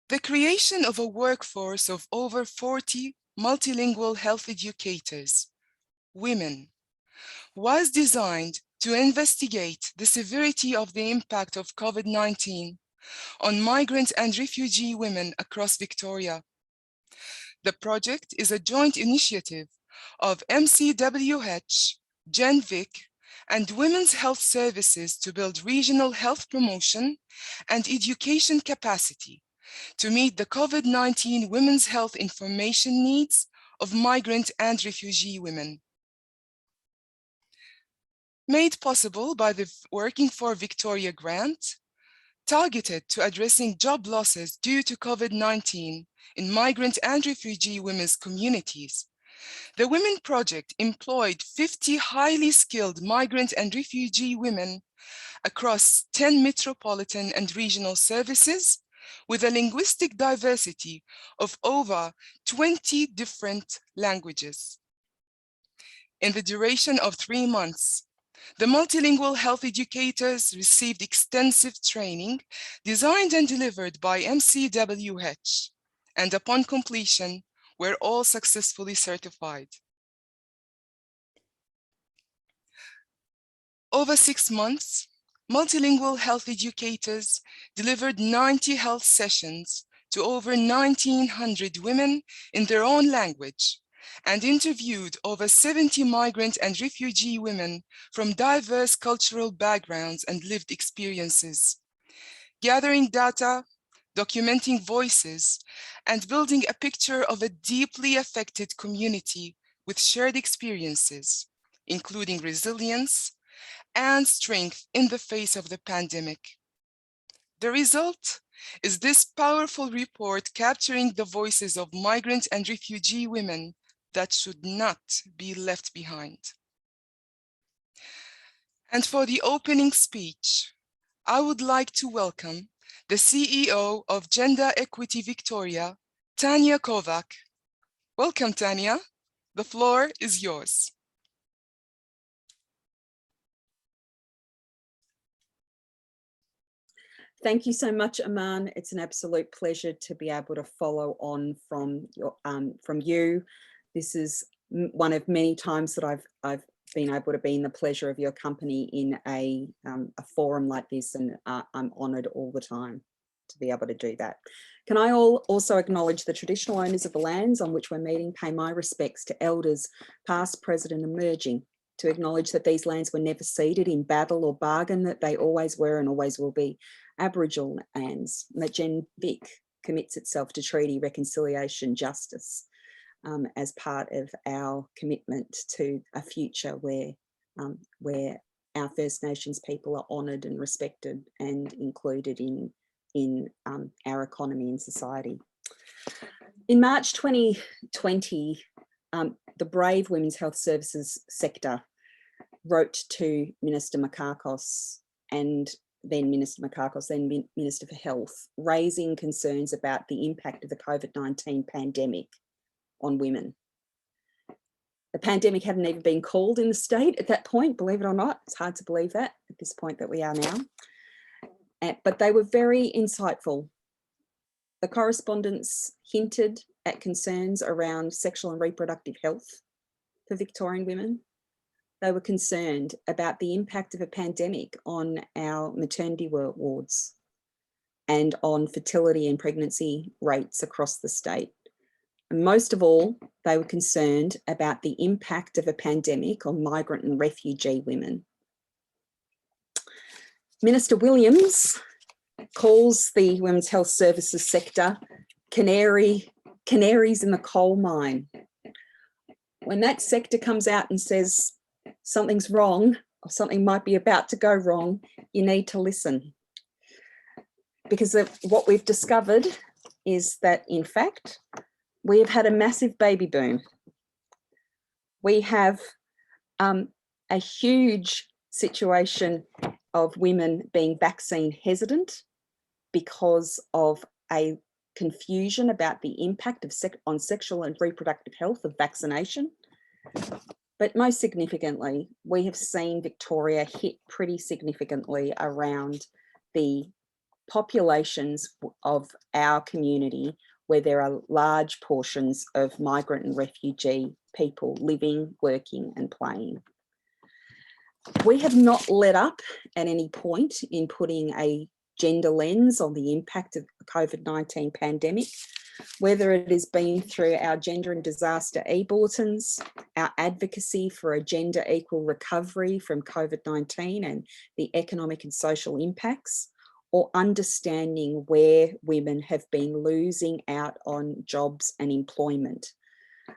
The creation of a workforce of over 40 multilingual health educators, women, was designed to investigate the severity of the impact of COVID-19 on migrant and refugee women across Victoria. The project is a joint initiative of MCWH, GenVic, and Women's Health Services to build regional health promotion and education capacity to meet the COVID-19 women's health information needs of migrant and refugee women. Made possible by the Working for Victoria grant, targeted to addressing job losses due to COVID-19 in migrant and refugee women's communities, the Women Project employed 50 highly skilled migrant and refugee women across 10 metropolitan and regional services with a linguistic diversity of over 20 different languages. In the duration of 3 months, the multilingual health educators received extensive training designed and delivered by MCWH, and upon completion, were all successfully certified. Over 6 months, multilingual health educators delivered 90 health sessions to over 1,900 women in their own language and interviewed over 70 migrant and refugee women from diverse cultural backgrounds and lived experiences, gathering data, documenting voices, and building a picture of a deeply affected community with shared experiences, including resilience and strength in the face of the pandemic. The result is this powerful report capturing the voices of migrant and refugee women that should not be left behind. And for the opening speech, I would like to welcome the CEO of Gender Equity Victoria, Tanya Kovac. Welcome, Tanya. The floor is yours. Thank you so much, Aman. It's an absolute pleasure to be able to follow on from you. This is one of many times that I've been able to be in the pleasure of your company in a forum like this, and I'm honoured all the time to be able to do that. Can I also acknowledge the traditional owners of the lands on which we're meeting, pay my respects to elders, past, present and emerging, to acknowledge that these lands were never ceded in battle or bargain, that they always were and always will be Aboriginal lands, and that GenVic commits itself to treaty, reconciliation, justice as part of our commitment to a future where our First Nations people are honoured and respected and included in our economy and society. In March 2020, the brave Women's Health Services sector wrote to Minister Makakos and then Minister Makakos, then Minister for Health, raising concerns about the impact of the COVID-19 pandemic on women. The pandemic hadn't even been called in the state at that point, believe it or not. It's hard to believe that at this point that we are now. But they were very insightful. The correspondence hinted at concerns around sexual and reproductive health for Victorian women. They were concerned about the impact of a pandemic on our maternity wards and on fertility and pregnancy rates across the state. And most of all, they were concerned about the impact of a pandemic on migrant and refugee women. Minister Williams calls the Women's Health Services sector canaries in the coal mine. When that sector comes out and says something's wrong or something might be about to go wrong, you need to listen. Because what we've discovered is that, in fact, we have had a massive baby boom. We have a huge situation of women being vaccine hesitant because of a confusion about the impact of on sexual and reproductive health of vaccination. But most significantly, we have seen Victoria hit pretty significantly around the populations of our community where there are large portions of migrant and refugee people living, working and playing. We have not let up at any point in putting a gender lens on the impact of the COVID-19 pandemic, whether it has been through our gender and disaster e-bulletins, our advocacy for a gender equal recovery from COVID-19 and the economic and social impacts, or understanding where women have been losing out on jobs and employment.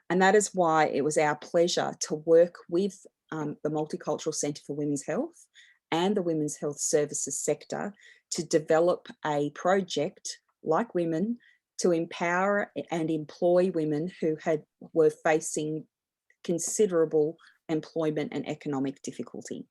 And that is why it was our pleasure to work with the Multicultural Centre for Women's Health and the Women's Health Services sector to develop a project like WOMHEn to empower and employ women who were facing considerable employment and economic difficulty.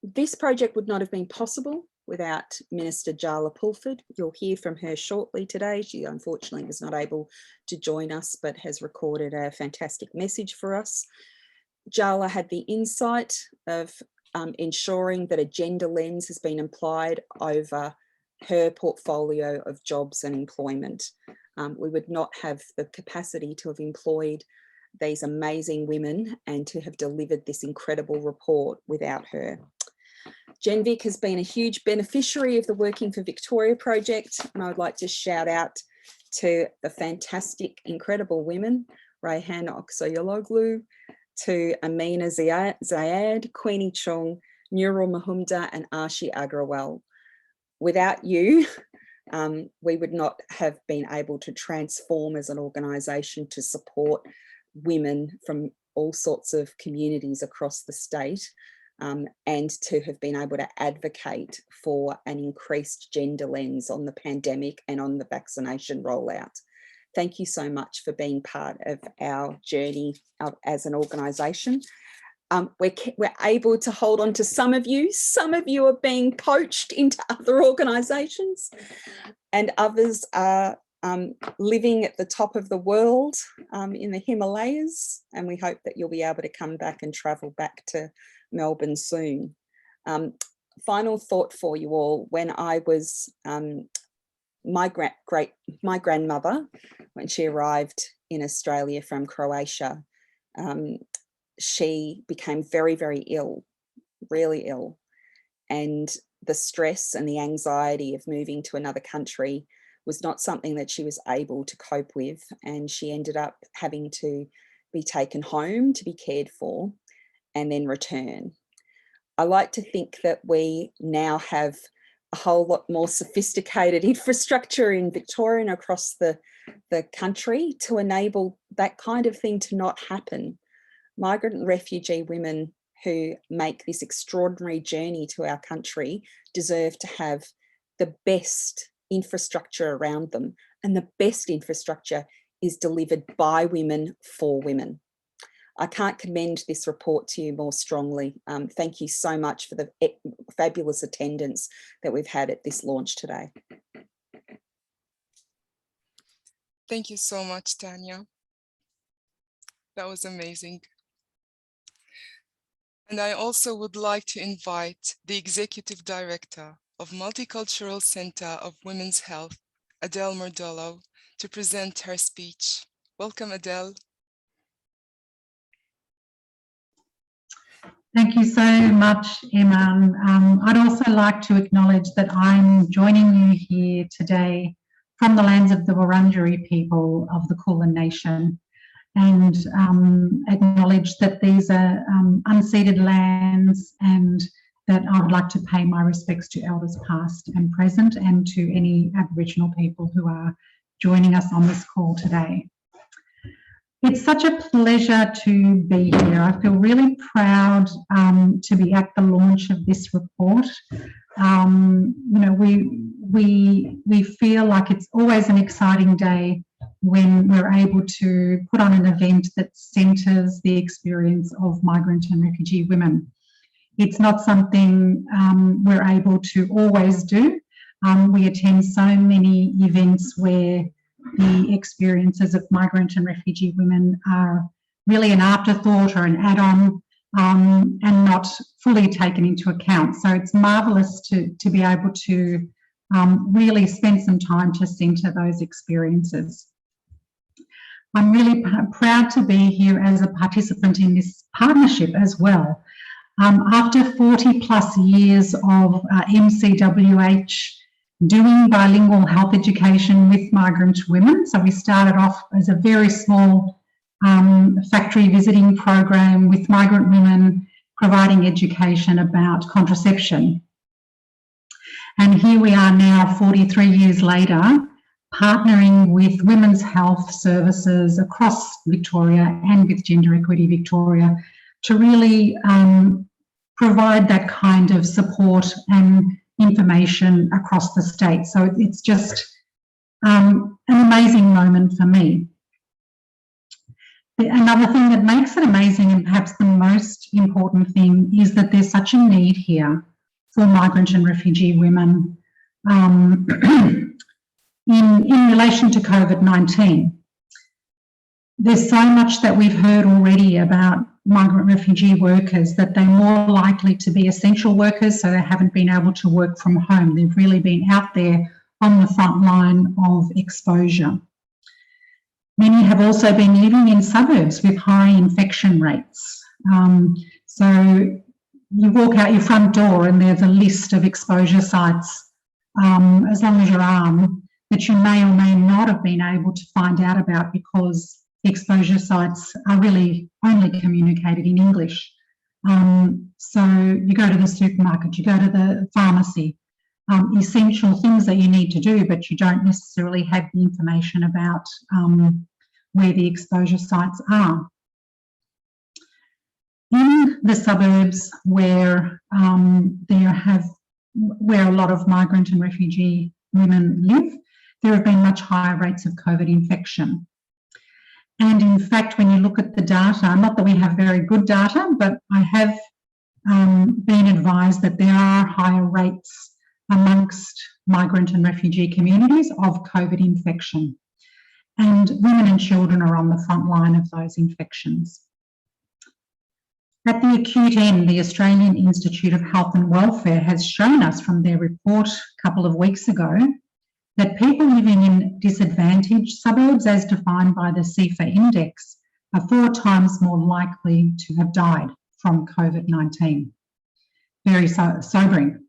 This project would not have been possible without Minister Jala Pulford. You'll hear from her shortly today. She unfortunately was not able to join us, but has recorded a fantastic message for us. Jala had the insight of ensuring that a gender lens has been applied over her portfolio of jobs and employment. We would not have the capacity to have employed these amazing women and to have delivered this incredible report without her. GenVic has been a huge beneficiary of the Working for Victoria project, and I would like to shout out to the fantastic, incredible women, Rayhan Oxoyologlu, to Amina Zayad, Queenie Chung, Nurul Mahumda and Arshi Agrawal. Without you, we would not have been able to transform as an organisation to support women from all sorts of communities across the state, and to have been able to advocate for an increased gender lens on the pandemic and on the vaccination rollout. Thank you so much for being part of our journey as an organisation. We're able to hold on to some of you. Some of you are being poached into other organisations, and others are living at the top of the world in the Himalayas, and we hope that you'll be able to come back and travel back to Melbourne soon. Final thought for you all: when I was my grandmother, when she arrived in Australia from Croatia, she became very, very ill, really ill. And the stress and the anxiety of moving to another country was not something that she was able to cope with. And she ended up having to be taken home to be cared for and then return. I like to think that we now have a whole lot more sophisticated infrastructure in Victoria and across the country to enable that kind of thing to not happen. Migrant and refugee women who make this extraordinary journey to our country deserve to have the best infrastructure around them, and the best infrastructure is delivered by women for women. I can't commend this report to you more strongly. Thank you so much for the fabulous attendance that we've had at this launch today. Thank you so much, Tanya. That was amazing. And I also would like to invite the Executive Director of Multicultural Centre of Women's Health, Adele Murdolo, to present her speech. Welcome, Adele. Thank you so much, Emma. I'd also like to acknowledge that I'm joining you here today from the lands of the Wurundjeri people of the Kulin Nation, and acknowledge that these are unceded lands, and that I would like to pay my respects to elders past and present, and to any Aboriginal people who are joining us on this call today. It's such a pleasure to be here. I feel really proud to be at the launch of this report. You know, we feel like it's always an exciting day when we're able to put on an event that centres the experience of migrant and refugee women. It's not something we're able to always do. We attend so many events where the experiences of migrant and refugee women are really an afterthought or an add-on and not fully taken into account. So it's marvellous to be able to really spend some time to centre those experiences. I'm really proud to be here as a participant in this partnership as well. After 40 plus years of MCWH doing bilingual health education with migrant women, so we started off as a very small factory visiting program with migrant women providing education about contraception. And here we are now 43 years later, partnering with women's health services across Victoria and with Gender Equity Victoria to really provide that kind of support and information across the state. So it's just an amazing moment for me. Another thing that makes it amazing, and perhaps the most important thing, is that there's such a need here for migrant and refugee women in relation to COVID-19. There's so much that we've heard already about migrant refugee workers, that they're more likely to be essential workers, so they haven't been able to work from home. They've really been out there on the front line of exposure. Many have also been living in suburbs with high infection rates. So you walk out your front door and there's a list of exposure sites as long as your arm that you may or may not have been able to find out about, because exposure sites are really only communicated in English. So you go to the supermarket, you go to the pharmacy, essential things that you need to do, but you don't necessarily have the information about where the exposure sites are. In the suburbs where where a lot of migrant and refugee women live, there have been much higher rates of COVID infection. And in fact, when you look at the data, not that we have very good data, but I have been advised that there are higher rates amongst migrant and refugee communities of COVID infection. And women and children are on the front line of those infections. At the acute end, the Australian Institute of Health and Welfare has shown us from their report a couple of weeks ago that people living in disadvantaged suburbs, as defined by the CIFA index, are 4 times more likely to have died from COVID-19. Very sobering.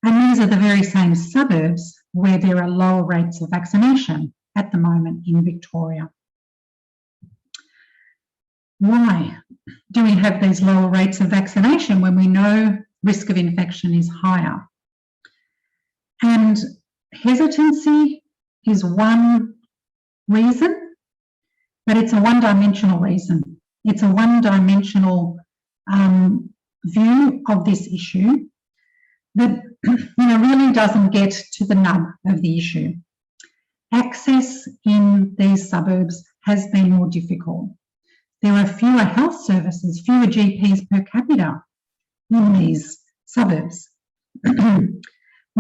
And these are the very same suburbs where there are lower rates of vaccination at the moment in Victoria. Why do we have these lower rates of vaccination when we know risk of infection is higher? And hesitancy is one reason, but it's a one-dimensional reason. It's a one-dimensional view of this issue that really doesn't get to the nub of the issue. Access in these suburbs has been more difficult. There are fewer health services, fewer GPs per capita in these suburbs. We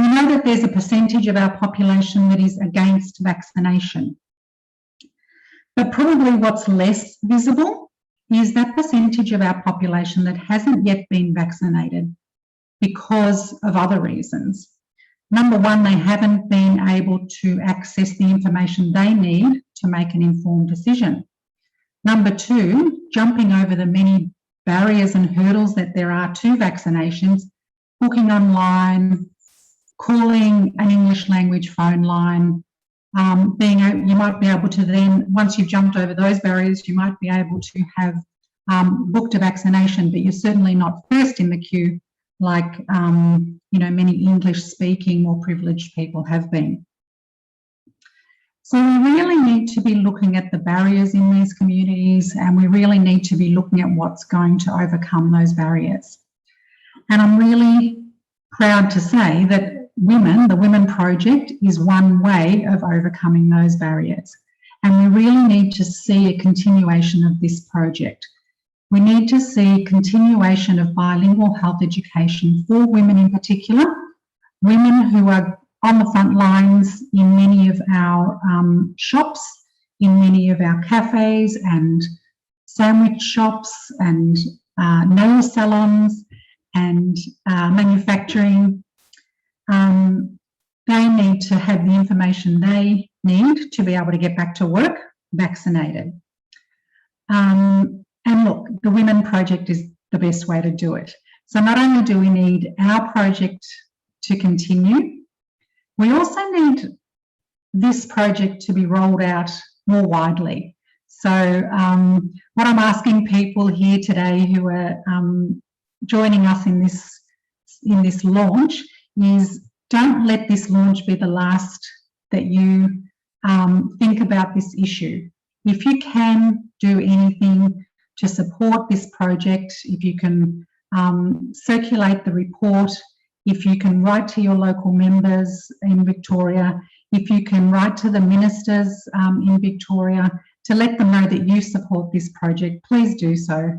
know that there's a percentage of our population that is against vaccination. But probably what's less visible is that percentage of our population that hasn't yet been vaccinated because of other reasons. Number one, they haven't been able to access the information they need to make an informed decision. Number two, jumping over the many barriers and hurdles that there are to vaccinations, booking online, calling an English language phone line, you might be able to then, once you've jumped over those barriers, you might be able to have booked a vaccination, but you're certainly not first in the queue like many English-speaking, more privileged people have been. So we really need to be looking at the barriers in these communities, and we really need to be looking at what's going to overcome those barriers. And I'm really proud to say that the Women Project is one way of overcoming those barriers. And we really need to see a continuation of this project. We need to see continuation of bilingual health education for women in particular, women who are on the front lines in many of our shops, in many of our cafes and sandwich shops and nail salons and manufacturing. They need to have the information they need to be able to get back to work vaccinated. And look, the Women Project is the best way to do it. So not only do we need our project to continue, we also need this project to be rolled out more widely. So what I'm asking people here today who are joining us in this launch is, don't let this launch be the last that you think about this issue. If you can do anything to support this project, if you can circulate the report, if you can write to your local members in Victoria, if you can write to the ministers in Victoria to let them know that you support this project, please do so.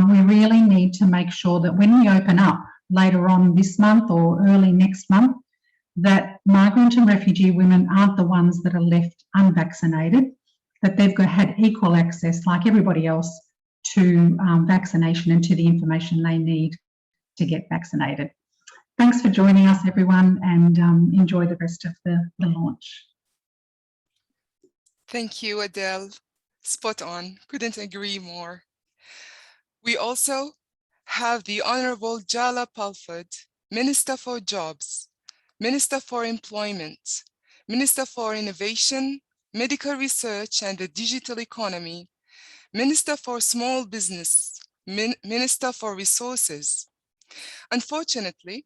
We really need to make sure that when we open up later on this month or early next month, that migrant and refugee women aren't the ones that are left unvaccinated, that they've had equal access like everybody else to vaccination and to the information they need to get vaccinated. Thanks for joining us, everyone, and enjoy the rest of the launch. Thank you, Adele. Spot on. Couldn't agree more. We also have the Honourable Jala Pulford, Minister for Jobs, Minister for Employment, Minister for Innovation, Medical Research and the Digital Economy, Minister for Small Business, Minister for Resources. Unfortunately,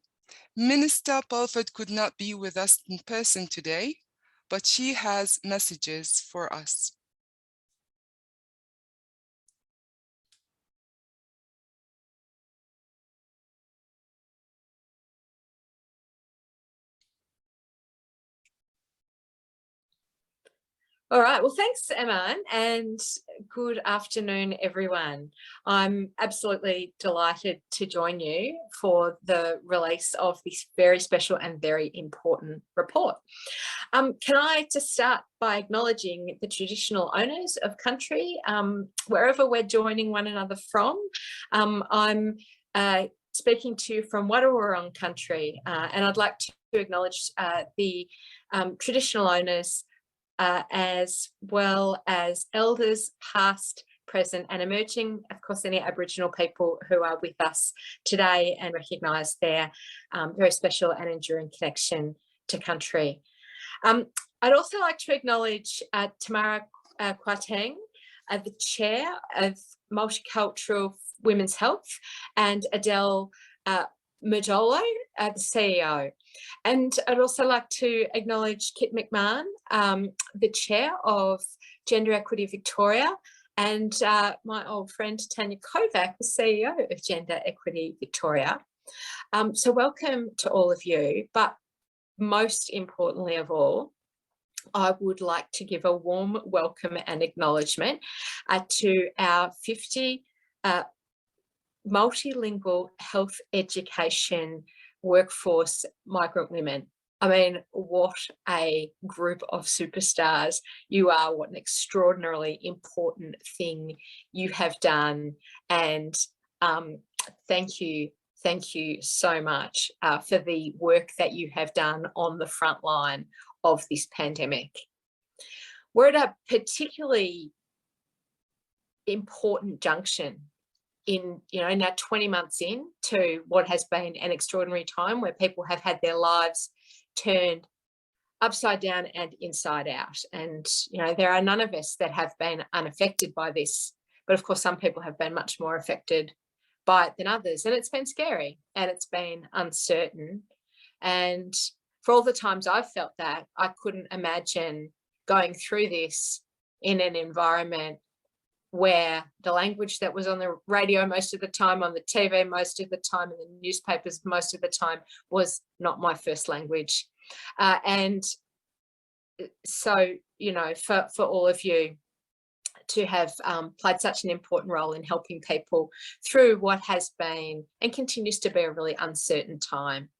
Minister Pulford could not be with us in person today, but she has messages for us. All right, well, thanks, Eman, and good afternoon, everyone. I'm absolutely delighted to join you for the release of this very special and very important report. Can I just start by acknowledging the traditional owners of country, wherever we're joining one another from. I'm speaking to you from Wadawurrung country, and I'd like to acknowledge the traditional owners as well as elders past, present and emerging, of course, any Aboriginal people who are with us today, and recognise their very special and enduring connection to country. I'd also like to acknowledge Tamara Kwateng, the Chair of Multicultural Women's Health, and Adele Murdolo, the CEO. And I'd also like to acknowledge Kit McMahon, the Chair of Gender Equity Victoria, and my old friend Tanya Kovac, the CEO of Gender Equity Victoria. So welcome to all of you, but most importantly of all, I would like to give a warm welcome and acknowledgement to our 50 multilingual health education workforce migrant women. I mean, what a group of superstars you are, what an extraordinarily important thing you have done. And thank you so much for the work that you have done on the front line of this pandemic. We're at a particularly important junction in now 20 months in to what has been an extraordinary time where people have had their lives turned upside down and inside out. And, there are none of us that have been unaffected by this, but of course, some people have been much more affected by it than others. And it's been scary and it's been uncertain. And for all the times I've felt that, I couldn't imagine going through this in an environment where the language that was on the radio most of the time, on the TV most of the time, in the newspapers most of the time was not my first language. And so, for all of you to have played such an important role in helping people through what has been and continues to be a really uncertain time.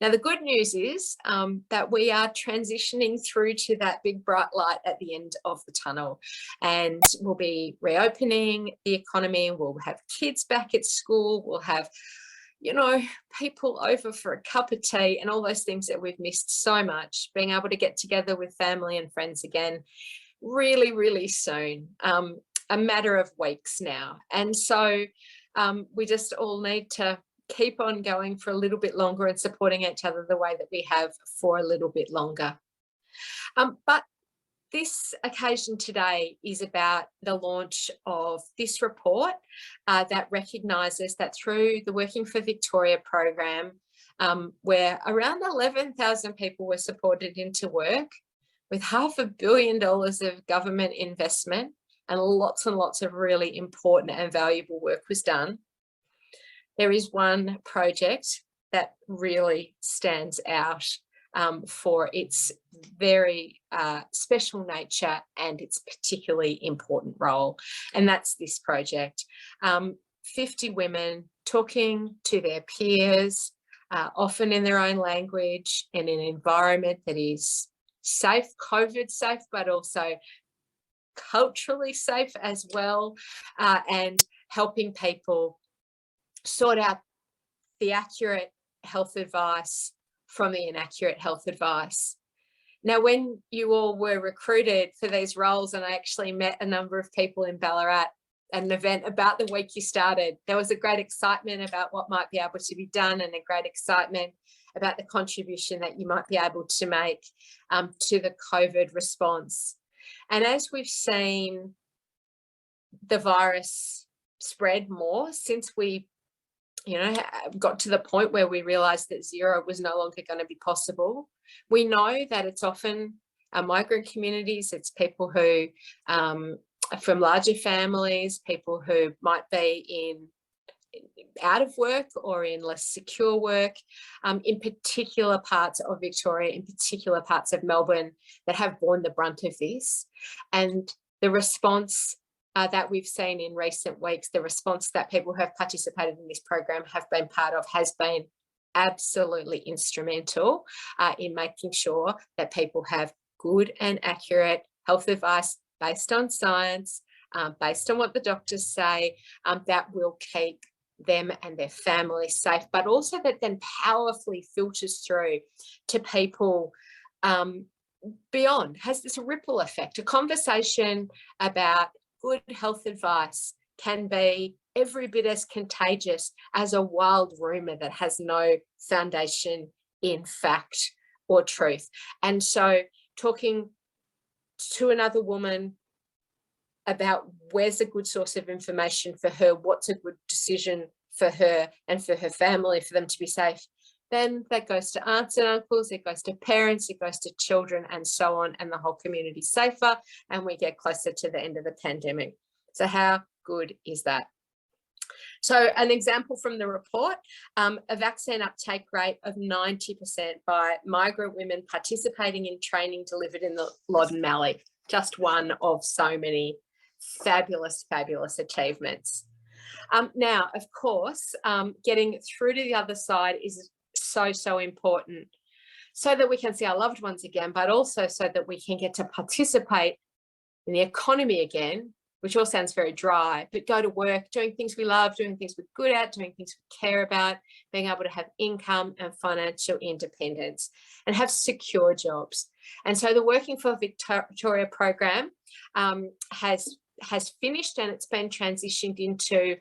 Now, the good news is that we are transitioning through to that big bright light at the end of the tunnel, and we'll be reopening the economy. We'll have kids back at school. We'll have, you know, people over for a cup of tea and all those things that we've missed so much, being able to get together with family and friends again really, really soon, a matter of weeks now. And so we just all need to keep on going for a little bit longer and supporting each other the way that we have for a little bit longer. But this occasion today is about the launch of this report that recognises that through the Working for Victoria program, where around 11,000 people were supported into work with $500 million of government investment, and lots of really important and valuable work was done. There is one project that really stands out for its very special nature and its particularly important role, and that's this project. 50 women talking to their peers, often in their own language, in an environment that is safe, COVID safe, but also culturally safe as well, and helping people sort out the accurate health advice from the inaccurate health advice. Now, when you all were recruited for these roles, and I actually met a number of people in Ballarat at an event about the week you started, there was a great excitement about what might be able to be done, and a great excitement about the contribution that you might be able to make to the COVID response. And as we've seen the virus spread more since we, got to the point where we realised that zero was no longer going to be possible, we know that it's often migrant communities, it's people who from larger families, people who might be out of work or in less secure work, in particular parts of Victoria, in particular parts of Melbourne, that have borne the brunt of this. And the response that we've seen in recent weeks, the response that people who have participated in this program have been part of, has been absolutely instrumental in making sure that people have good and accurate health advice based on science, based on what the doctors say, that will keep them and their families safe, but also that then powerfully filters through to people beyond, has this ripple effect. A conversation about good health advice can be every bit as contagious as a wild rumour that has no foundation in fact or truth. And so talking to another woman about where's a good source of information for her, what's a good decision for her and for her family, for them to be safe, then that goes to aunts and uncles, it goes to parents, it goes to children, and so on, and the whole community safer, and we get closer to the end of the pandemic. So how good is that? So an example from the report, a vaccine uptake rate of 90% by migrant women participating in training delivered in the Loddon Mallee, just one of so many fabulous achievements. Now, of course, getting through to the other side is so important, so that we can see our loved ones again, but also so that we can get to participate in the economy again, which all sounds very dry, but go to work, doing things we love, doing things we're good at, doing things we care about, being able to have income and financial independence and have secure jobs. And so the Working for Victoria program has finished, and it's been transitioned into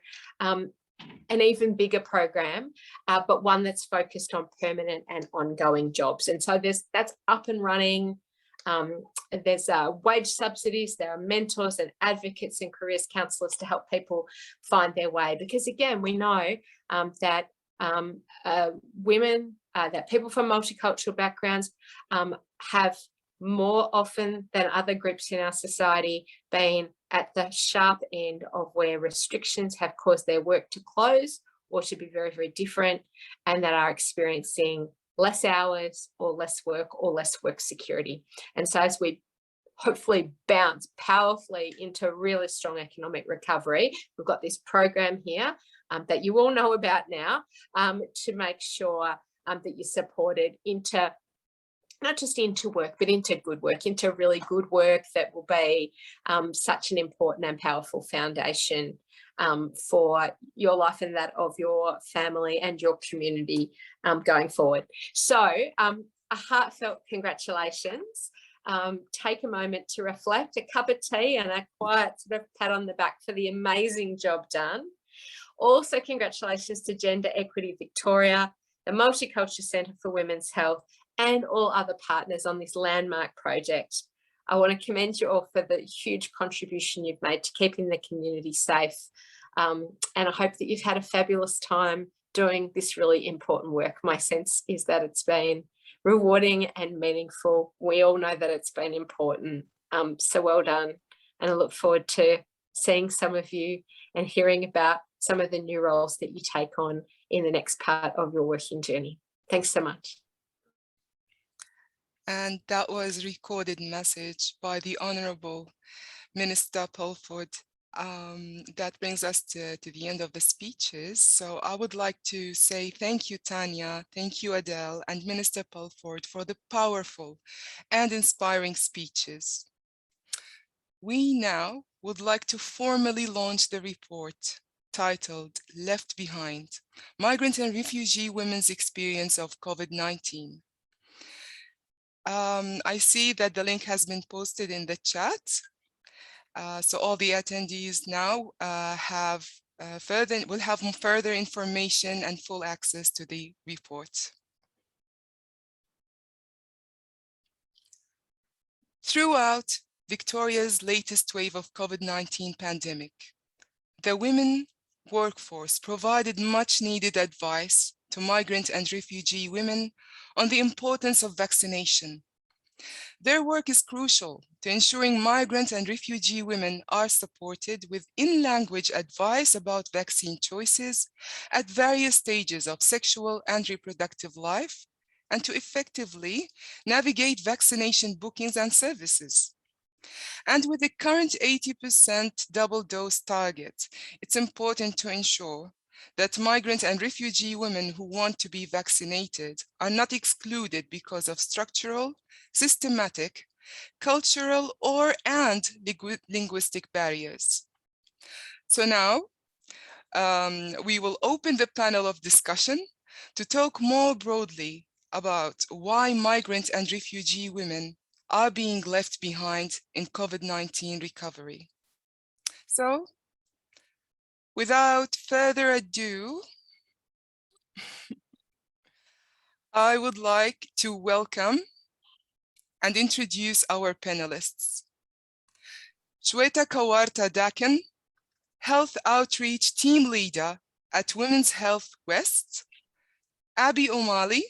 an even bigger program, but one that's focused on permanent and ongoing jobs. And so that's up and running. There's wage subsidies, there are mentors and advocates and careers counsellors to help people find their way. Because again, we know that women, that people from multicultural backgrounds have more often than other groups in our society been at the sharp end of where restrictions have caused their work to close or to be very different, and that are experiencing less hours or less work security. And so as we hopefully bounce powerfully into really strong economic recovery, we've got this program here that you all know about now, to make sure that you supported into not just into work, but into good work, into really good work that will be such an important and powerful foundation for your life and that of your family and your community going forward. So a heartfelt congratulations. Take a moment to reflect, a cup of tea and a quiet sort of pat on the back for the amazing job done. Also, congratulations to Gender Equity Victoria, the Multicultural Centre for Women's Health, and all other partners on this landmark project. I want to commend you all for the huge contribution you've made to keeping the community safe. And I hope that you've had a fabulous time doing this really important work. My sense is that it's been rewarding and meaningful. We all know that it's been important. So well done. And I look forward to seeing some of you and hearing about some of the new roles that you take on in the next part of your working journey. Thanks so much. And that was a recorded message by the Honourable Minister Pulford. That brings us to the end of the speeches. So I would like to say thank you, Tanya, thank you, Adele, and Minister Pulford for the powerful and inspiring speeches. We now would like to formally launch the report titled Left Behind, Migrant and Refugee Women's Experience of COVID-19. I see that the link has been posted in the chat. So all the attendees now will have further information and full access to the report. Throughout Victoria's latest wave of COVID-19 pandemic, the women workforce provided much needed advice to migrant and refugee women on the importance of vaccination. Their work is crucial to ensuring migrant and refugee women are supported with in-language advice about vaccine choices at various stages of sexual and reproductive life, and to effectively navigate vaccination bookings and services. And with the current 80% double dose target, it's important to ensure that migrant and refugee women who want to be vaccinated are not excluded because of structural, systematic, cultural, and linguistic barriers. So now we will open the panel of discussion to talk more broadly about why migrant and refugee women are being left behind in COVID-19 recovery. So, without further ado, I would like to welcome and introduce our panelists. Shweta Kawarta Dakin, Health Outreach Team Leader at Women's Health West. Abby O'Malley,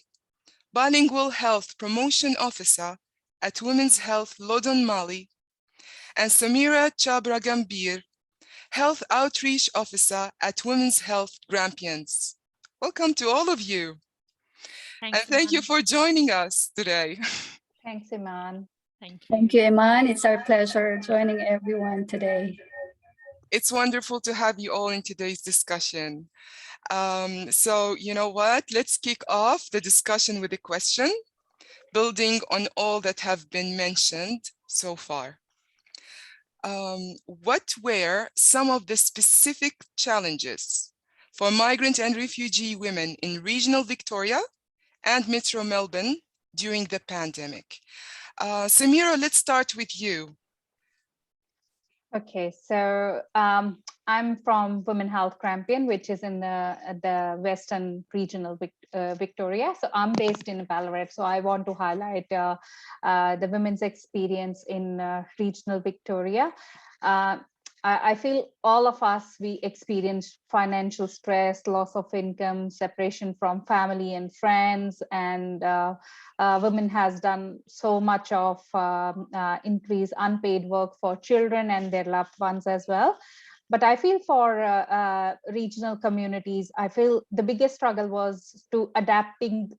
Bilingual Health Promotion Officer at Women's Health Lodon Mali. And Samira Chabra Gambir, Health Outreach Officer at Women's Health Grampians. Welcome to all of you. Thanks, and thank you Iman. for joining us today. Thanks, Iman. Thank you. Thank you, Iman. It's our pleasure joining everyone today. It's wonderful to have you all in today's discussion. So you know what? Let's kick off the discussion with a question, building on all that have been mentioned so far. What were some of the specific challenges for migrant and refugee women in regional Victoria and Metro Melbourne during the pandemic? Samira, let's start with you. Okay, so I'm from Women Health Grampian, which is in the Western Regional Victoria. So I'm based in Ballarat. So I want to highlight the women's experience in regional Victoria. I feel all of us, we experienced financial stress, loss of income, separation from family and friends, and women has done so much of increased unpaid work for children and their loved ones as well. But I feel for regional communities, I feel the biggest struggle was to adapting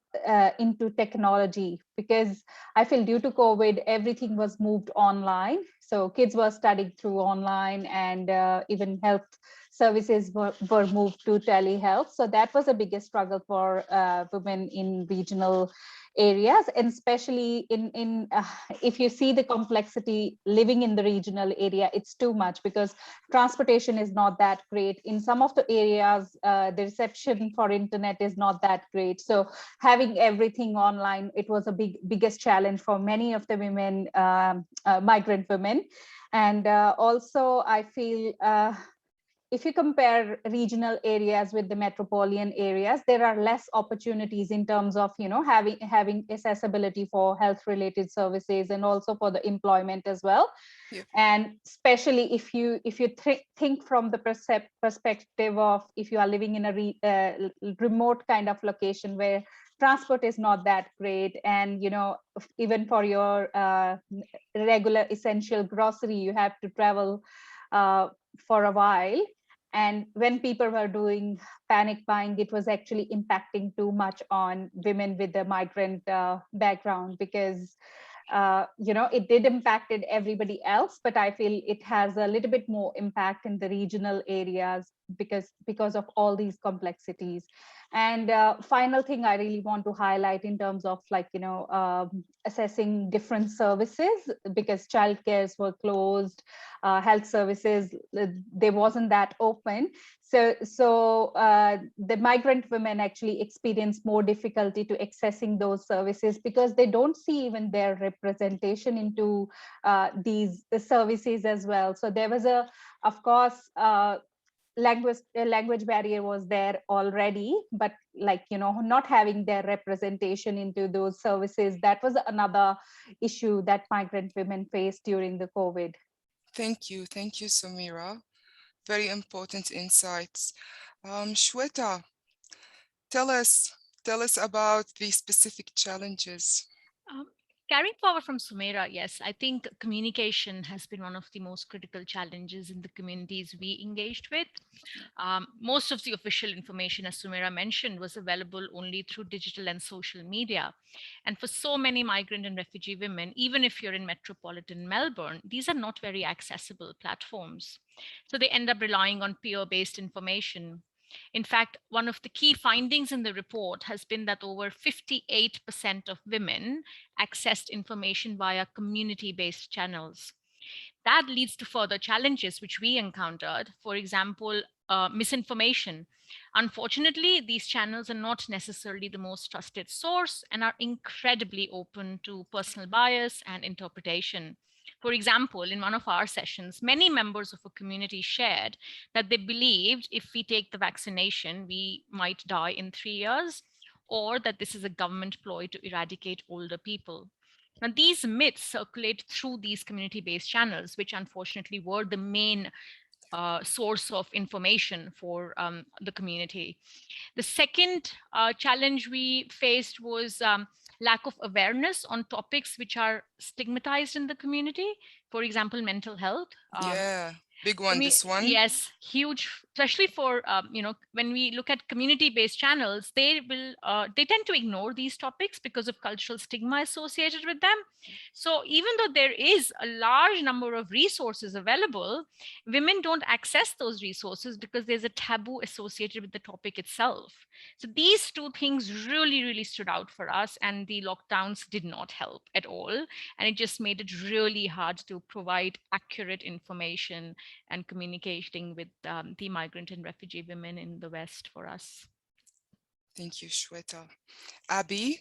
into technology because I feel due to COVID, everything was moved online. So kids were studying through online, and even health services were moved to telehealth. So that was the biggest struggle for women in regional areas, and especially in if you see the complexity living in the regional area, it's too much because transportation is not that great. In some of the areas, the reception for internet is not that great. So having everything online, it was a biggest challenge for many of the women, migrant women. And also I feel if you compare regional areas with the metropolitan areas, there are less opportunities in terms of, you know, having accessibility for health related services and also for the employment as well. Yeah. And especially if you think from the perspective of if you are living in a remote kind of location where transport is not that great, and you know, even for your regular essential grocery, you have to travel for a while. And when people were doing panic buying, it was actually impacting too much on women with the migrant background, because you know, it did impacted everybody else, but I feel it has a little bit more impact in the regional areas because of all these complexities. And final thing I really want to highlight in terms of, like, you know, assessing different services, because childcares were closed, health services, they wasn't that open. So the migrant women actually experience more difficulty to accessing those services because they don't see even their representation into these services as well. So there was of course, language barrier was there already, but, like, you know, not having their representation into those services, that was another issue that migrant women faced during the COVID. Thank you, Samira. Very important insights. Shweta, tell us about the specific challenges. Carrying forward from Sumaira, yes, I think communication has been one of the most critical challenges in the communities we engaged with. Most of the official information, as Sumaira mentioned, was available only through digital and social media. And for so many migrant and refugee women, even if you're in metropolitan Melbourne, these are not very accessible platforms. So they end up relying on peer-based information. In fact, one of the key findings in the report has been that over 58% of women accessed information via community-based channels. That leads to further challenges which we encountered. For example, misinformation. Unfortunately, these channels are not necessarily the most trusted source and are incredibly open to personal bias and interpretation. For example, in one of our sessions, many members of a community shared that they believed if we take the vaccination, we might die in 3 years, or that this is a government ploy to eradicate older people. Now, these myths circulate through these community-based channels, which unfortunately were the main source of information for the community. The second challenge we faced was lack of awareness on topics which are stigmatized in the community. For example, mental health. Yeah, big one, this one. Yes, huge, especially for, you know, when we look at community-based channels, they tend to ignore these topics because of cultural stigma associated with them. So even though there is a large number of resources available, women don't access those resources because there's a taboo associated with the topic itself. So these two things really, really stood out for us, and the lockdowns did not help at all. And it just made it really hard to provide accurate information and communicating with the migrant and refugee women in the West for us. Thank you, Shweta. Abby?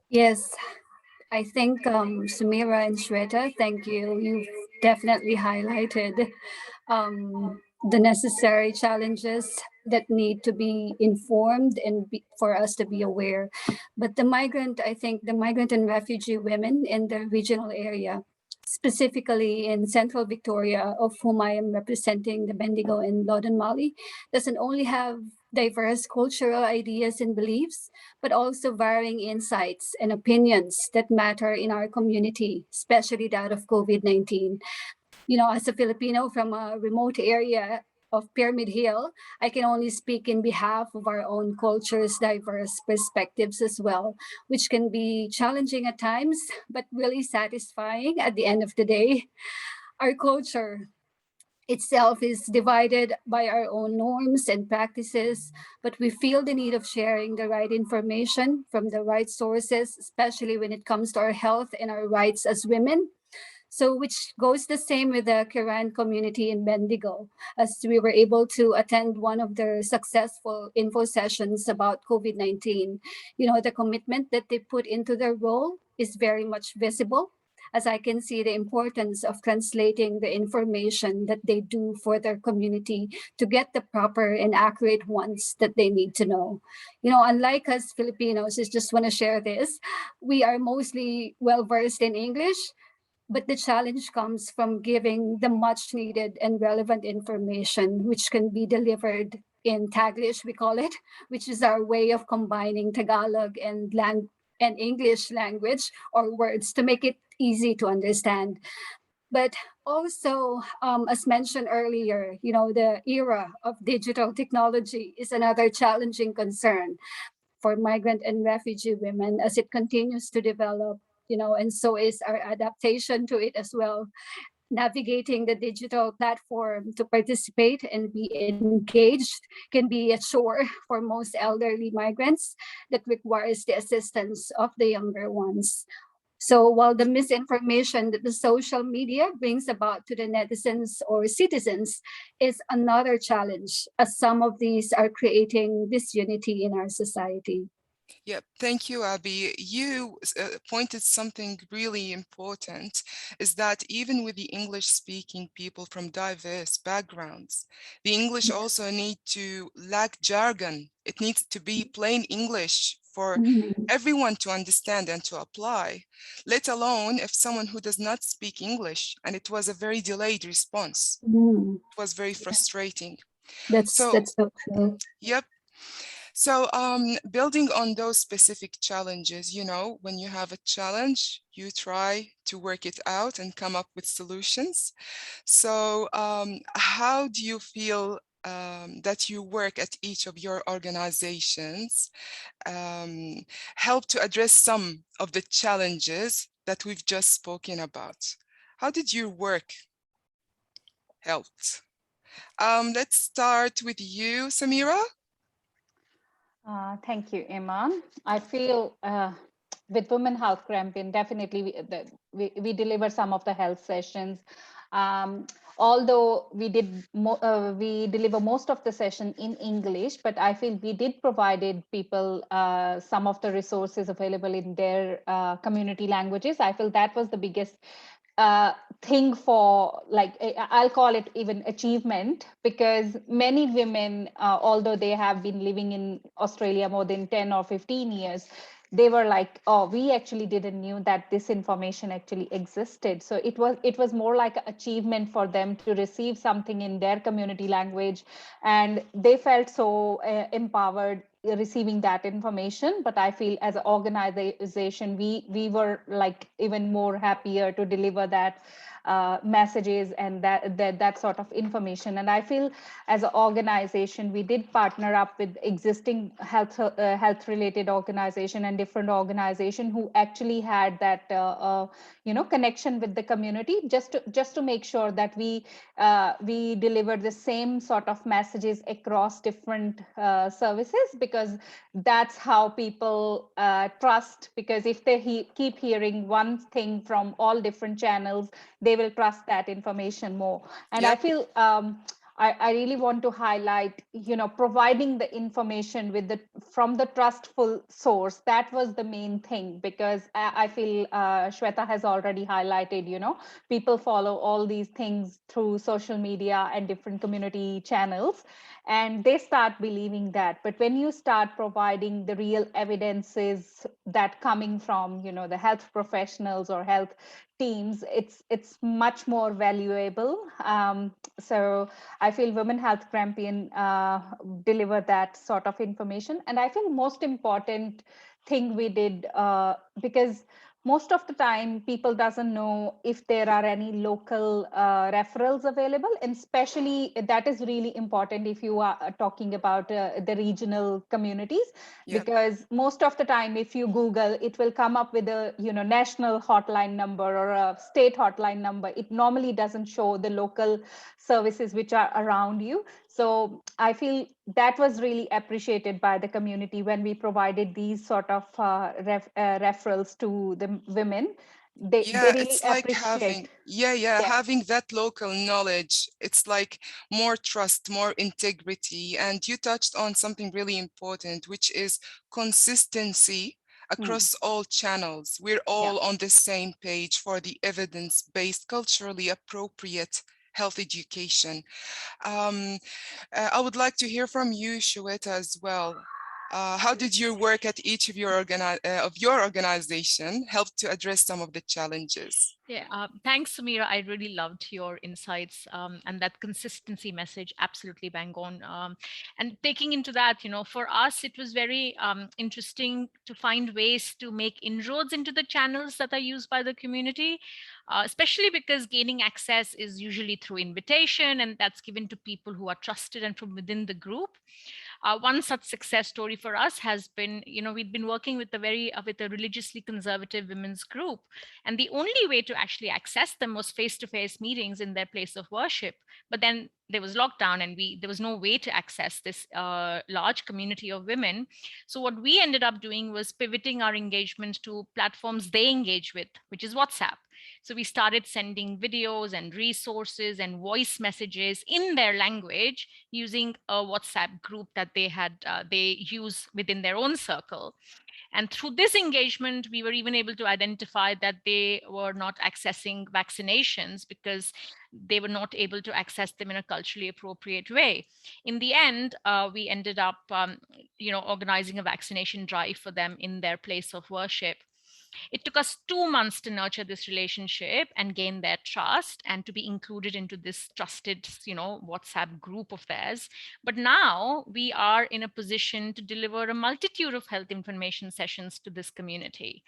Yes, I think Samira and Shweta, thank you. You've definitely highlighted the necessary challenges that need to be informed and for us to be aware. But I think the migrant and refugee women in the regional area, specifically in central Victoria, of whom I am representing, the Bendigo and Loddon Mali, doesn't only have diverse cultural ideas and beliefs, but also varying insights and opinions that matter in our community, especially that of COVID-19. You know, as a Filipino from a remote area of Pyramid Hill, I can only speak in behalf of our own culture's diverse perspectives as well, which can be challenging at times, but really satisfying at the end of the day. Our culture itself is divided by our own norms and practices, but we feel the need of sharing the right information from the right sources, especially when it comes to our health and our rights as women. So, which goes the same with the Kiran community in Bendigo, as we were able to attend one of their successful info sessions about COVID-19. You know, the commitment that they put into their role is very much visible, as I can see the importance of translating the information that they do for their community to get the proper and accurate ones that they need to know. You know, unlike us Filipinos, I just want to share this, we are mostly well versed in English, but the challenge comes from giving the much needed and relevant information, which can be delivered in Taglish, we call it, which is our way of combining Tagalog and English language or words to make it easy to understand. But also, as mentioned earlier, you know, the era of digital technology is another challenging concern for migrant and refugee women as it continues to develop, you know, and so is our adaptation to it as well. Navigating the digital platform to participate and be engaged can be a chore for most elderly migrants that requires the assistance of the younger ones. So while the misinformation that the social media brings about to the netizens or citizens is another challenge, as some of these are creating disunity in our society. Yeah, thank you, Abby. You pointed something really important, is that even with the English-speaking people from diverse backgrounds, the English also need to lack jargon. It needs to be plain English for Mhm. everyone to understand and to apply, let alone if someone who does not speak English, and it was a very delayed response. Mhm. It was very frustrating. That's So, so true. yep. So building on those specific challenges, you know, when you have a challenge, you try to work it out and come up with solutions. So how do you feel that you work at each of your organizations help to address some of the challenges that we've just spoken about? How did your work help? Let's start with you, Samira. Thank you, Iman. I feel with Women Health Campaign, definitely we deliver some of the health sessions. Although we deliver most of the session in English, but I feel we did provided people some of the resources available in their community languages. I feel that was the biggest thing for, like, I'll call it even achievement, because many women, although they have been living in Australia more than 10 or 15 years, they were like, oh, we actually didn't knew that this information actually existed. So it was more like an achievement for them to receive something in their community language, and they felt so empowered receiving that information. But I feel as an organization, we were like even more happier to deliver that messages and that sort of information. And I feel as an organization, we did partner up with existing health related organization and different organization who actually had that connection with the community, just to make sure that we deliver the same sort of messages across different services, because that's how people trust. Because if they keep hearing one thing from all different channels, they will trust that information more. And I Yep. feel I really want to highlight, providing the information from the trustful source. That was the main thing, because I feel Shweta has already highlighted, people follow all these things through social media and different community channels, and they start believing that. But when you start providing the real evidences that coming from, the health professionals or health teams, it's much more valuable. So I feel Women Health Campaign deliver that sort of information. And I feel most important thing we did, because most of the time people doesn't know if there are any local referrals available, and especially that is really important if you are talking about the regional communities, because most of the time if you Google, it will come up with a national hotline number or a state hotline number. It normally doesn't show the local services which are around you. So I feel that was really appreciated by the community when we provided these sort of referrals to the women. They really it's like appreciate. having that local knowledge. It's like more trust, more integrity. And you touched on something really important, which is consistency across all channels. We're all on the same page for the evidence-based, culturally appropriate health education. I would like to hear from you, Shweta, as well. How did your work at each of your organization help to address some of the challenges? Yeah, thanks, Samira. I really loved your insights, and that consistency message, absolutely bang on. And taking into that, for us, it was very interesting to find ways to make inroads into the channels that are used by the community, especially because gaining access is usually through invitation, and that's given to people who are trusted and from within the group. One such success story for us has been, we'd been working with with a religiously conservative women's group, and the only way to actually access them was face-to-face meetings in their place of worship. But then there was lockdown, and there was no way to access this large community of women. So what we ended up doing was pivoting our engagement to platforms they engage with, which is WhatsApp. So we started sending videos and resources and voice messages in their language using a WhatsApp group that they use within their own circle. And through this engagement, we were even able to identify that they were not accessing vaccinations because they were not able to access them in a culturally appropriate way. In the end, we ended up, organizing a vaccination drive for them in their place of worship. It took us 2 months to nurture this relationship and gain their trust and to be included into this trusted, WhatsApp group of theirs. But now we are in a position to deliver a multitude of health information sessions to this community.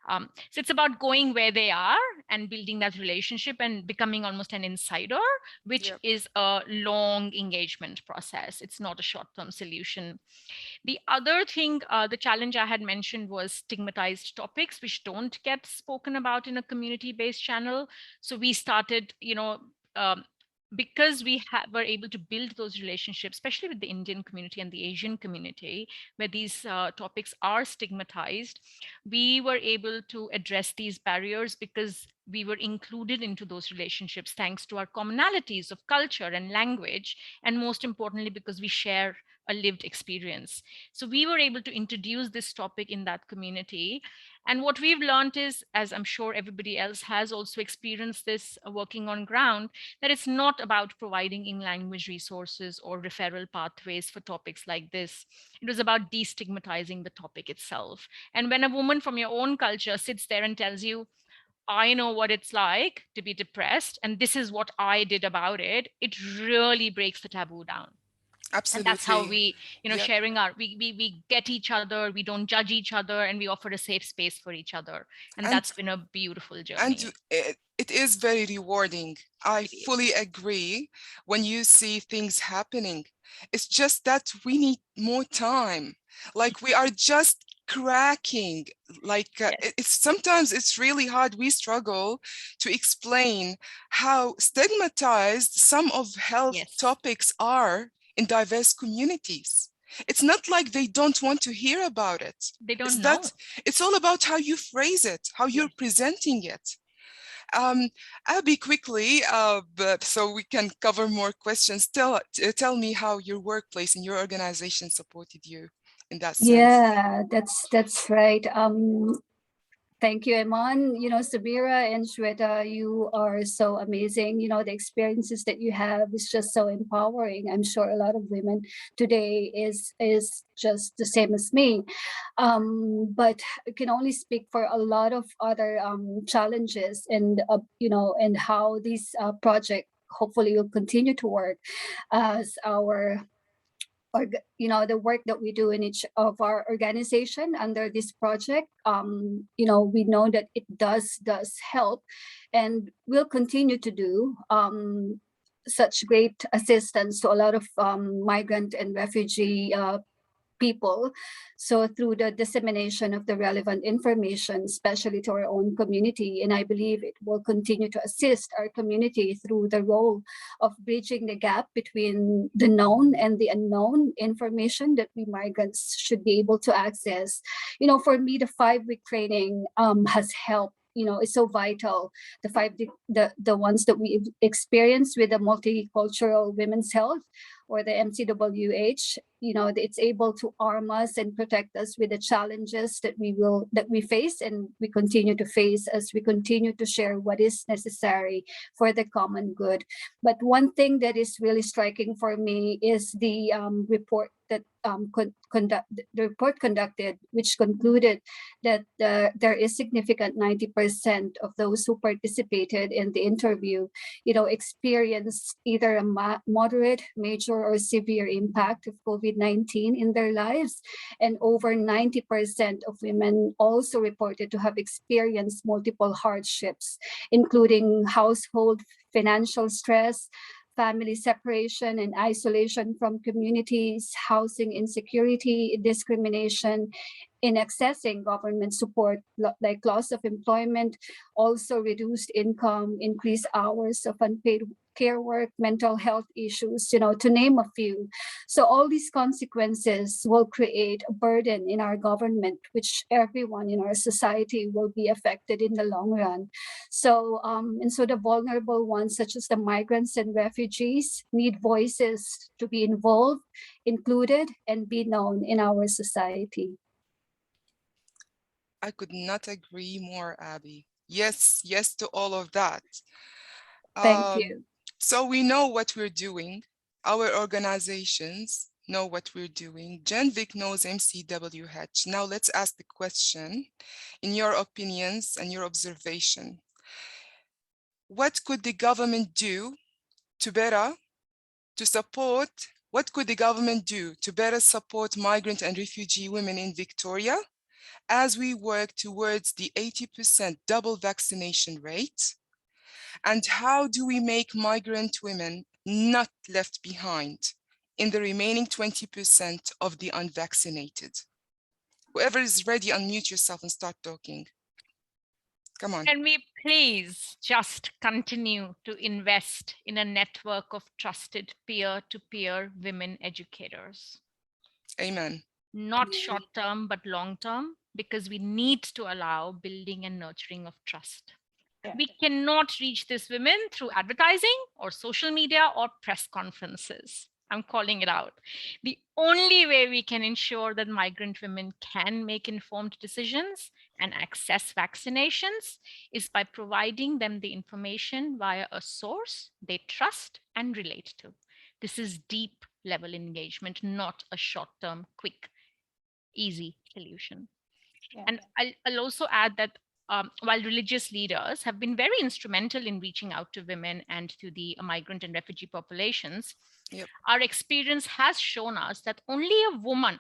So it's about going where they are and building that relationship and becoming almost an insider, which is a long engagement process. It's not a short-term solution. The other thing, the challenge I had mentioned was stigmatized topics, which don't get spoken about in a community-based channel. So we started, because we were able to build those relationships, especially with the Indian community and the Asian community, where these topics are stigmatized, we were able to address these barriers because we were included into those relationships thanks to our commonalities of culture and language, and most importantly, because we share a lived experience. So we were able to introduce this topic in that community. And what we've learned is, as I'm sure everybody else has also experienced this working on ground, that it's not about providing in-language resources or referral pathways for topics like this. It was about destigmatizing the topic itself. And when a woman from your own culture sits there and tells you, I know what it's like to be depressed, and this is what I did about it, it really breaks the taboo down. Absolutely. And that's how we, sharing we get each other, we don't judge each other, and we offer a safe space for each other. And that's been a beautiful journey. And it is very rewarding. I fully agree when you see things happening. It's just that we need more time. Like we are just cracking, like sometimes it's really hard. We struggle to explain how stigmatized some of health topics are in diverse communities. It's not like they don't want to hear about it. They don't know. It's all about how you phrase it, how you're presenting it. Abby, quickly, so we can cover more questions. Tell me how your workplace and your organization supported you in that sense. Yeah, that's right. Thank you, Iman. Samira and Shweta, you are so amazing. The experiences that you have is just so empowering. I'm sure a lot of women today is just the same as me. But I can only speak for a lot of other challenges and, and how this project hopefully will continue to work as our the work that we do in each of our organization under this project. We know that it does help, and will continue to do such great assistance to a lot of migrant and refugee people. So through the dissemination of the relevant information, especially to our own community, and I believe it will continue to assist our community through the role of bridging the gap between the known and the unknown information that we migrants should be able to access. For me, the 5-week training has helped. Is so vital. The ones that we experienced with the multicultural women's health, or the MCWH, it's able to arm us and protect us with the challenges that we face and we continue to face as we continue to share what is necessary for the common good. But one thing that is really striking for me is the report that the report conducted, which concluded that there is significant 90% of those who participated in the interview, experienced either a moderate, major, or severe impact of COVID-19 in their lives. And over 90% of women also reported to have experienced multiple hardships, including household financial stress, family separation and isolation from communities, housing insecurity, discrimination in accessing government support, like loss of employment, also reduced income, increased hours of unpaid care work, mental health issues, to name a few. So all these consequences will create a burden in our government, which everyone in our society will be affected in the long run. So, the vulnerable ones, such as the migrants and refugees, need voices to be involved, included, and be known in our society. I could not agree more, Abby. Yes to all of that. Thank you. So we know what we're doing. Our organizations know what we're doing. Genvic knows MCWH. Now let's ask the question, in your opinions and your observation, what could the government do what could the government do to better support migrant and refugee women in Victoria as we work towards the 80% double vaccination rate? And how do we make migrant women not left behind in the remaining 20% of the unvaccinated? Whoever is ready, unmute yourself and start talking. Come on. Can we please just continue to invest in a network of trusted peer-to-peer women educators? Amen. Not short-term, but long-term, because we need to allow building and nurturing of trust. We cannot reach these women through advertising or social media or press conferences. I'm calling it out. The only way we can ensure that migrant women can make informed decisions and access vaccinations is by providing them the information via a source they trust and relate to. This is deep level engagement, not a short-term, quick, easy solution. And I'll also add that while religious leaders have been very instrumental in reaching out to women and to the migrant and refugee populations, our experience has shown us that only a woman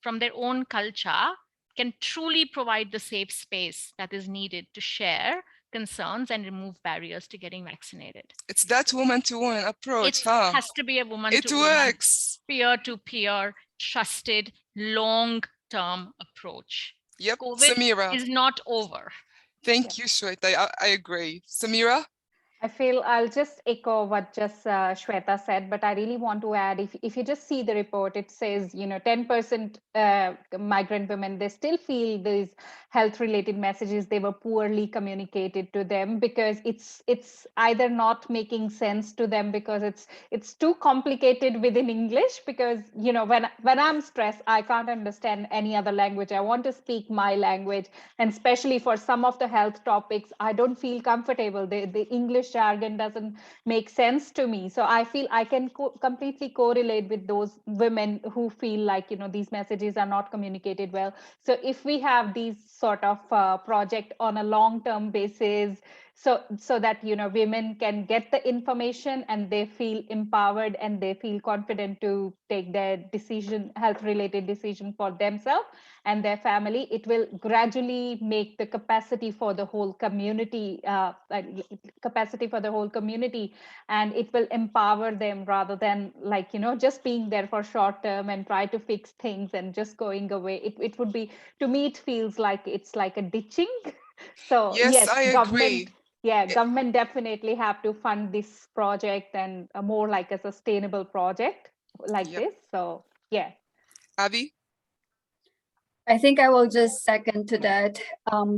from their own culture can truly provide the safe space that is needed to share concerns and remove barriers to getting vaccinated. It's that woman-to-woman approach, It has to be a woman-to-woman, it works. Peer-to-peer, trusted, long-term approach. Yep, COVID Samira is not over. Thank you, Shweta. I agree. Samira? I feel I'll just echo what just Shweta said, but I really want to add, if you just see the report, it says, 10% migrant women, they still feel these health-related messages, they were poorly communicated to them because it's either not making sense to them because it's too complicated within English because, when I'm stressed, I can't understand any other language. I want to speak my language. And especially for some of the health topics, I don't feel comfortable. The English jargon doesn't make sense to me. So I feel I can completely correlate with those women who feel like, these messages are not communicated well. So if we have these sort of project on a long-term basis, so that women can get the information and they feel empowered and they feel confident to take their health related decision for themselves and their family. It will gradually make the capacity for the whole community and it will empower them rather than just being there for short term and try to fix things and just going away. It would be, to me it feels like it's like a ditching. So Yes, yes, I agree. government definitely have to fund this project and a more like a sustainable project like Yep. this. So yeah. Abby? I think I will just second to that.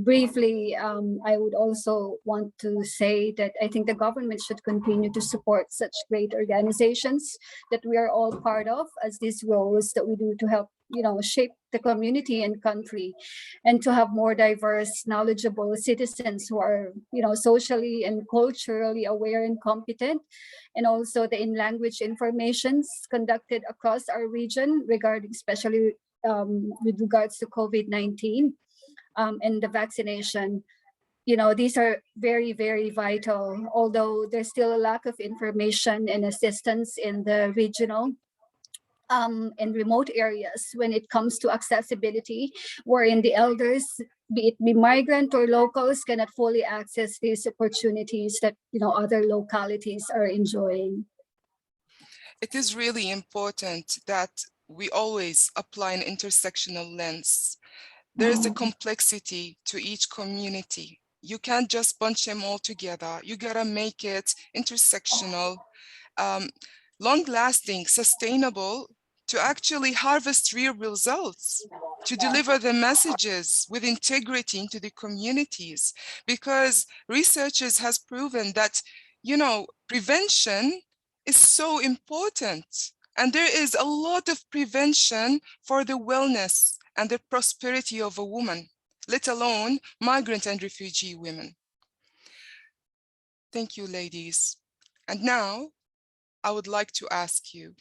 Briefly, I would also want to say that I think the government should continue to support such great organizations that we are all part of, as these roles that we do to help, shape the community and country, and to have more diverse, knowledgeable citizens who are, socially and culturally aware and competent, and also the in-language informations conducted across our region regarding, especially with regards to COVID-19 and the vaccination. These are very, very vital, although there's still a lack of information and assistance in the regional and remote areas when it comes to accessibility, wherein the elders, be it migrant or locals, cannot fully access these opportunities that other localities are enjoying. It is really important that we always apply an intersectional lens. There is a complexity to each community. You can't just bunch them all together. You gotta make it intersectional, long-lasting, sustainable, to actually harvest real results, to deliver the messages with integrity into the communities. Because researchers has proven that, prevention is so important. And there is a lot of prevention for the wellness and the prosperity of a woman, let alone migrant and refugee women. Thank you, ladies. And now I would like to ask you,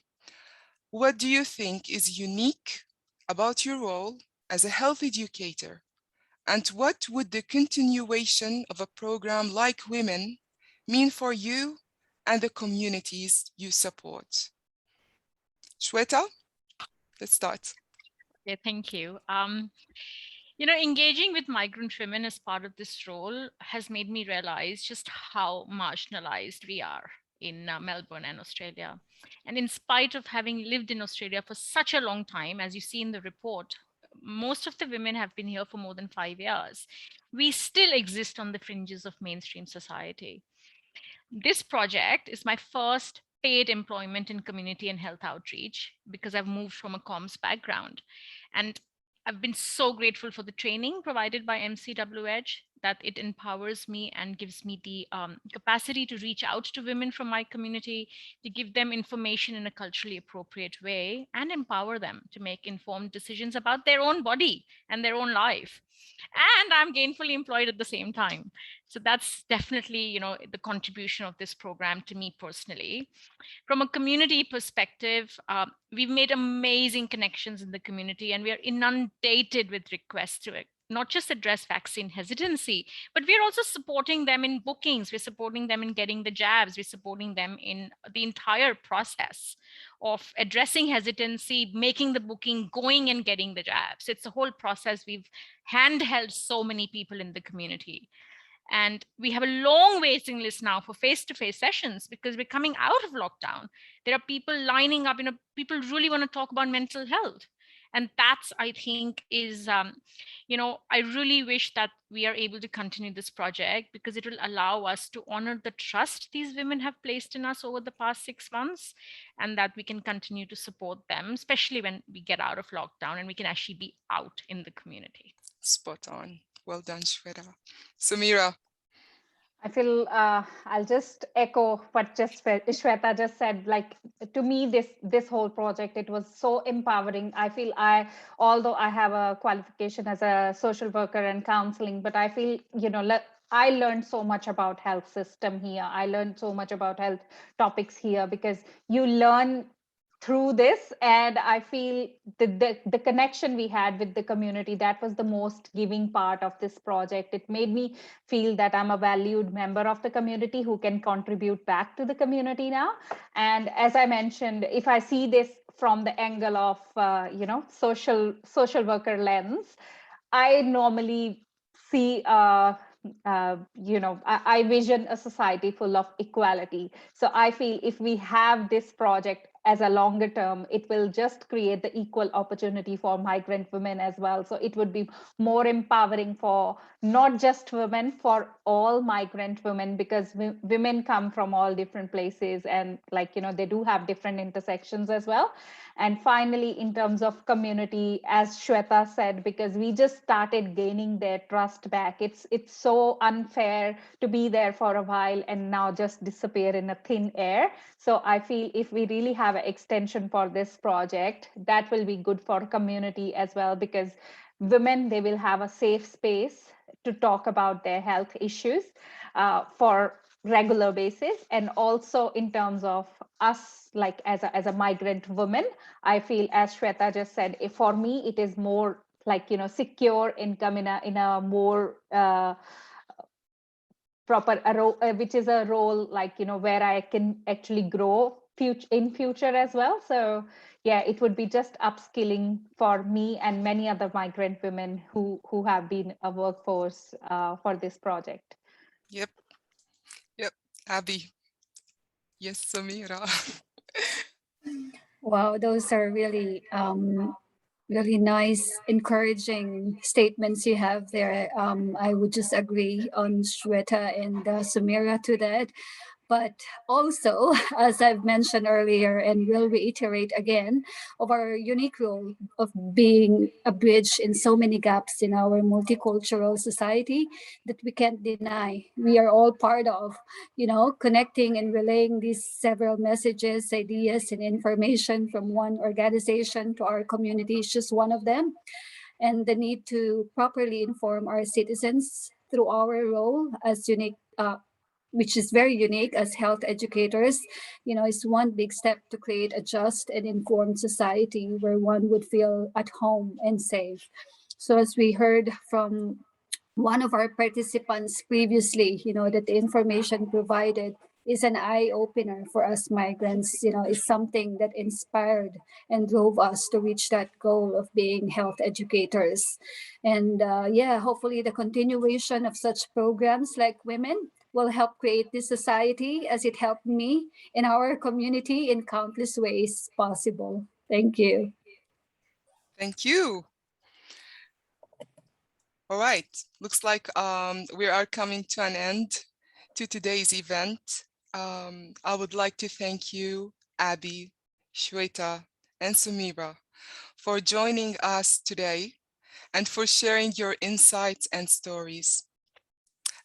what do you think is unique about your role as a health educator? And what would the continuation of a program like WOMHEn mean for you and the communities you support? Shweta, let's start. Yeah, thank you. Engaging with migrant women as part of this role has made me realize just how marginalized we are in Melbourne and Australia. And in spite of having lived in Australia for such a long time, as you see in the report, most of the women have been here for more than 5 years. We still exist on the fringes of mainstream society. This project is my first paid employment in community and health outreach because I've moved from a comms background. And I've been so grateful for the training provided by MCWH that it empowers me and gives me the capacity to reach out to women from my community, to give them information in a culturally appropriate way and empower them to make informed decisions about their own body and their own life. And I'm gainfully employed at the same time. So that's definitely, the contribution of this program to me personally. From a community perspective, we've made amazing connections in the community and we are inundated with requests to not just address vaccine hesitancy, but we're also supporting them in bookings. We're supporting them in getting the jabs. We're supporting them in the entire process of addressing hesitancy, making the booking, going and getting the jabs. It's a whole process. We've handheld so many people in the community. And we have a long waiting list now for face-to-face sessions because we're coming out of lockdown. There are people lining up, people really want to talk about mental health. And that's, I think, is, I really wish that we are able to continue this project because it will allow us to honor the trust these women have placed in us over the past 6 months and that we can continue to support them, especially when we get out of lockdown and we can actually be out in the community. Spot on. Well done, Shweta. Samira. I feel I'll just echo what Shweta just said. Like, to me, this whole project, it was so empowering. I feel although I have a qualification as a social worker and counseling, but I feel, I learned so much about health system here. I learned so much about health topics here because you learn through this, and I feel the connection we had with the community, that was the most giving part of this project. It made me feel that I'm a valued member of the community who can contribute back to the community now. And as I mentioned, if I see this from the angle of social worker lens, I normally see I vision a society full of equality. So I feel if we have this project as a longer term, it will just create the equal opportunity for migrant women as well. So it would be more empowering for not just women, for all migrant women, because women come from all different places, and they do have different intersections as well. And finally, in terms of community, as Shweta said, because we just started gaining their trust back, it's so unfair to be there for a while and now just disappear in a thin air. So I feel if we really have an extension for this project, that will be good for community as well, because women, they will have a safe space to talk about their health issues for regular basis. And also in terms of us, like as a migrant woman, I feel, as Shweta just said, for me it is more like secure income in a more proper which is a role where I can actually grow in future as well. So yeah, it would be just upskilling for me and many other migrant women who have been a workforce for this project. Yep. Abby. Yes, Samira. Wow, those are really really nice, encouraging statements you have there. I would just agree on Shweta and Samira to that. But also, as I've mentioned earlier and will reiterate again, of our unique role of being a bridge in so many gaps in our multicultural society that we can't deny. We are all part of, connecting and relaying these several messages, ideas, and information from one organization to our community is just one of them. And the need to properly inform our citizens through our role as unique, which is very unique as health educators, is one big step to create a just and informed society where one would feel at home and safe. So as we heard from one of our participants previously, that the information provided is an eye opener for us migrants, is something that inspired and drove us to reach that goal of being health educators. And hopefully the continuation of such programs like WOMHEn will help create this society as it helped me in our community in countless ways possible. Thank you. Thank you. All right, looks like we are coming to an end to today's event. I would like to thank you, Abby, Shweta, and Samira for joining us today and for sharing your insights and stories.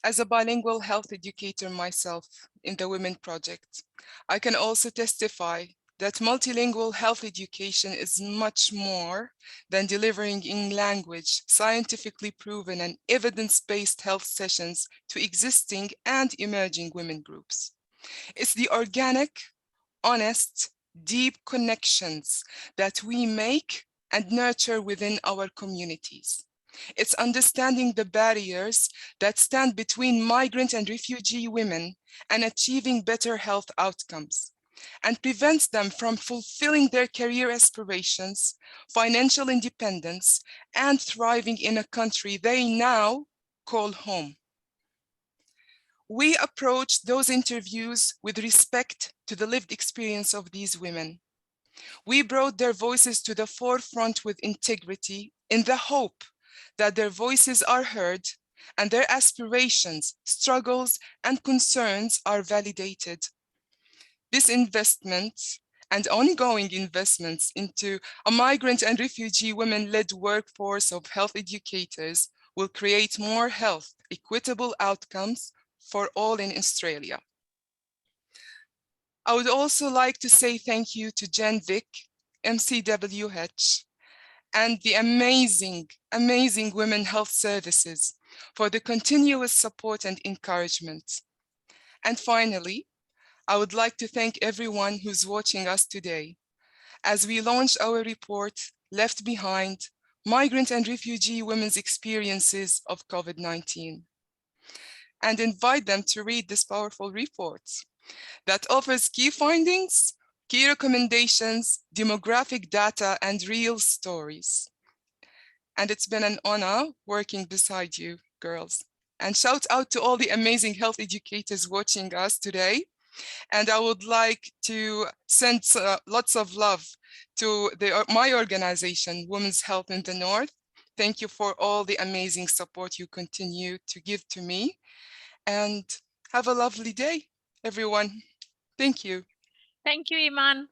As a bilingual health educator myself in the WOMHEn Project, I can also testify that multilingual health education is much more than delivering in language scientifically proven and evidence-based health sessions to existing and emerging women groups. It's the organic, honest, deep connections that we make and nurture within our communities. It's understanding the barriers that stand between migrant and refugee women and achieving better health outcomes, and prevents them from fulfilling their career aspirations, financial independence, and thriving in a country they now call home. We approach those interviews with respect to the lived experience of these women. We brought their voices to the forefront with integrity in the hope that their voices are heard and their aspirations, struggles, and concerns are validated. This investment and ongoing investments into a migrant and refugee women-led workforce of health educators will create more health, equitable outcomes for all in Australia. I would also like to say thank you to Jen Vick, MCWH, and the amazing, amazing Women Health Services for the continuous support and encouragement. And finally, I would like to thank everyone who's watching us today. as we launch our report, Left Behind, Migrant and Refugee Women's Experiences of COVID-19, and invite them to read this powerful report that offers key findings, key recommendations, demographic data, and real stories. And it's been an honor working beside you, girls. And shout out to all the amazing health educators watching us today. And I would like to send lots of love to my organization, Women's Health in the North. Thank you for all the amazing support you continue to give to me. And have a lovely day, everyone. Thank you. Thank you, Iman.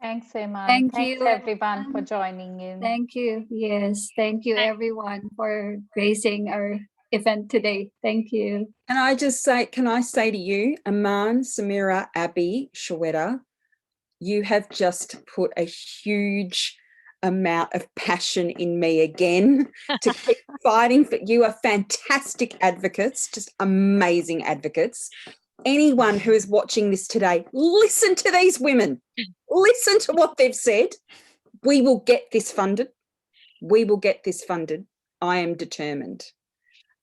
Thanks, Iman. Thank Thanks you, everyone for everyone. joining in. Thank you. Yes, thank you everyone for gracing our event today. Thank you. And I just say, can I say to you, Iman, Samira, Abby, Shweta, you have just put a huge amount of passion in me again to keep fighting for you. Are fantastic advocates, just amazing advocates. Anyone who is watching this today, listen to these women. Listen to what they've said. We will get this funded. We will get this funded. I am determined.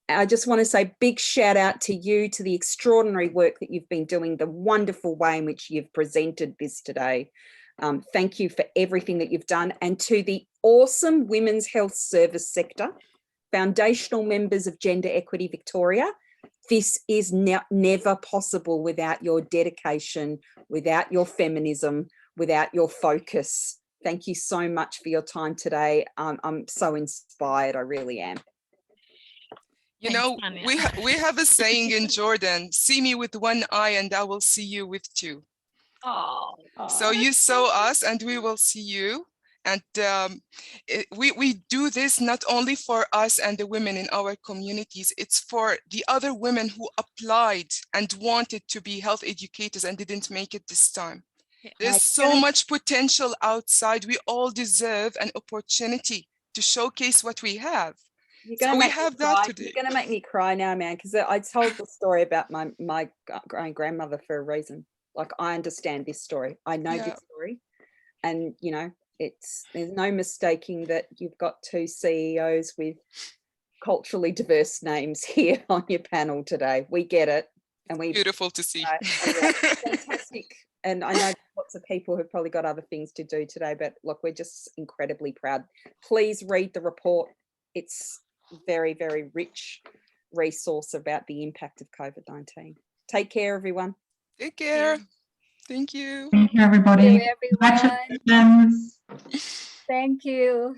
I just want to say big shout out to you, to the extraordinary work that you've been doing, the wonderful way in which you've presented this today. Thank you for everything that you've done. And to the awesome women's health service sector, foundational members of Gender Equity Victoria, this is never possible without your dedication, without your feminism, without your focus. Thank you so much for your time today. I'm so inspired, I really am. You Thanks, know, Tanya. we have a saying in Jordan, see me with one eye and I will see you with two. Oh, So you saw us and we will see you. And we do this not only for us and the women in our communities, it's for the other women who applied and wanted to be health educators and didn't make it this time. Yeah. There's so much potential outside. We all deserve an opportunity to showcase what we have. You're So going to we make me have that cry. today. You're going to make me cry now, man, because I told the story about my grandmother for a reason. Like, I understand this story. I know this story. And, you know, there's no mistaking that you've got two CEOs with culturally diverse names here on your panel today. We get it. And we Beautiful to see. fantastic. And I know lots of people have probably got other things to do today, but look, we're just incredibly proud. Please read the report. It's very, very rich resource about the impact of COVID-19. Take care, everyone. Take care. Thank you. Thank you, everybody. Thank you, everyone. Congratulations. Thank you.